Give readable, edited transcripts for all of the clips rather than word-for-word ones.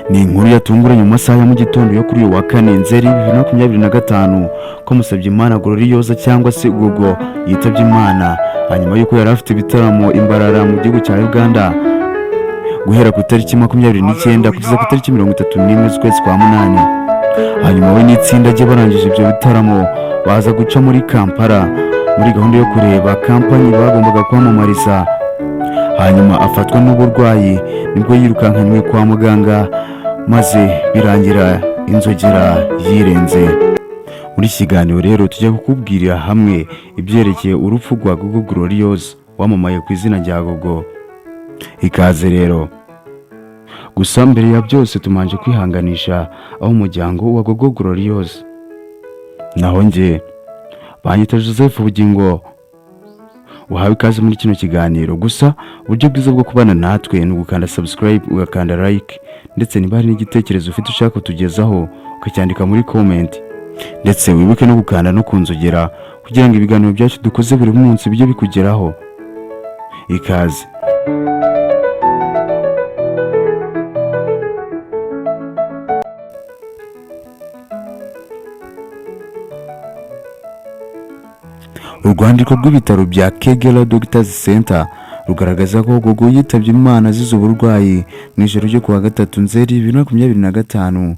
ni inkuru yatunguranye mu masaha ya mu gitondo yo kuri uyu wa kane Nzeri 2025 ko Musabyimana Gloriosa cyangwa se Gogo yitabye Imana hanyuma yuko yari afite ibitaramo imbarara mu gihugu cya Uganda guhera ku tariki 29 kugeza ku tariki 31 z'ukwezi kwa munani. Hanyuma we n'itsinda rye barangije ibyo bitaramo baza guca muri Kampala muri gahunda yo kureba kampani bagombaga kwamamariza. Hanyuma afatwa n'uburwayi nibwo yirukankanywe kwa muganga maze birangira inzogera yirenze. Muri kiganiro rero tujya kukubwirira hamwe ibyerekeye urupfu rwa Gogo Gloriosa wamamaye ku izina rya Gogo. Ikaze rero. Gusa mbere ya byose tumanje kwihanganisha aho umuryango wa Gogo Gloriosa. Naho nje banyita Joseph Bugingo. Uhawe ikaze muri kino kiganiro. Gusa uburyo bwiza bwo kubana natwe ni ugukanda subscribe ugakanda like, ndetse niba hari n'igitekerezo ufite ushaka kutugezaho ukacyandika muri comment, ndetse wibuke no gukanda no kunzogera kugira ngo ibiganiro byacu dukoze buri munsi bijye bikugeraho. Ikaze. Urwandiko rw'ibitaro bya Kegera Doctors Center rugaragaza ko Gogo yitabye Imana azize uburwayi mu ijoro ryo kuwa gatatu Nzeri 2025.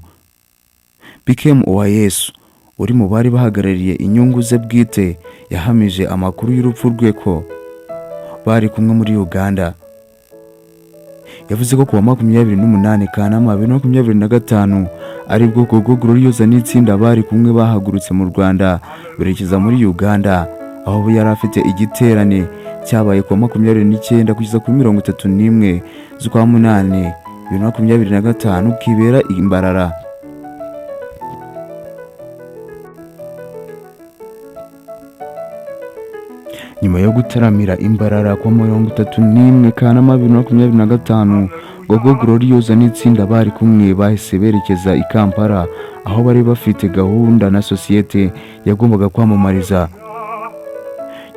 Became Yesu uri mu bari bahagarariye inyungu ze bwite yahamije amakuru y'urupfu rwe ko bari kumwe muri Uganda. Yavuze ko kuwa 28 Kanama 2025 aribwo Gogo Gloriosa n'itsinda bari kumwe bahagurutse mu Rwanda berekeza muri Uganda, aho yari afite igiterane cyabaye kuwa 29 kugeza kuri 31 z'ukwa munani 2025 kibera imbarara. Nyuma yo gutaramira imbarara kwa 31 Kanama 2025, Gogo Gloriosa n'itsinda bari kumwe bahise berekeza i Kampala, aho bari bafite gahunda na sosiyete yagombaga kwamamariza.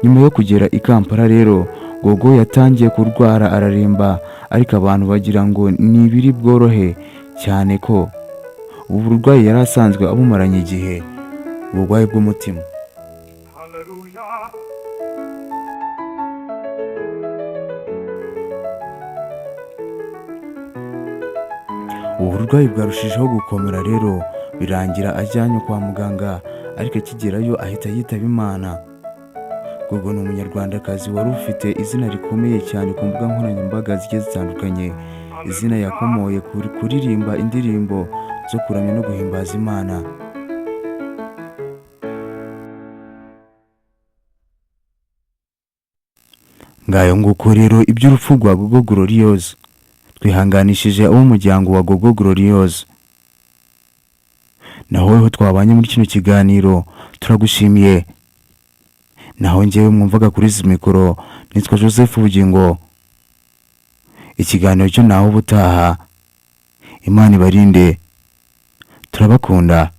Nyuma yo kugera i Kampala rero, Gogo yatangiye kurwara araremba, ariko abantu bagira ngo ni ibiri bworohe cyane ko ubu burwayi yari asanzwe abumaranye igihe, uburwayi bw'umutima. Ubu burwayi bwarushijeho gukomera rero birangira ajyanywe kwa muganga, ariko akigerayo ahita yitaba Imana. Gogo ni umunyarwandakazi wari ufite izina rikomeye cyane ku mbuga nkoranyambaga zigiye zitandukanye, izina yakomoye kuririmba indirimbo zo kuramya no guhimbaza Imana. Ngayo nguko rero iby'urupfu rwa Gogo Gloriosa. Twihanganishije abo umuryango wa Gogo Gloriosa. Naho weho twabanye muri kino kiganiro turagushimiye. Naho njyewe mwumvaga kuri izi mikoro nitwa Joseph Bugingo. Ikiganiro cyo naho ubutaha. Imana ibarinde. Turabakunda.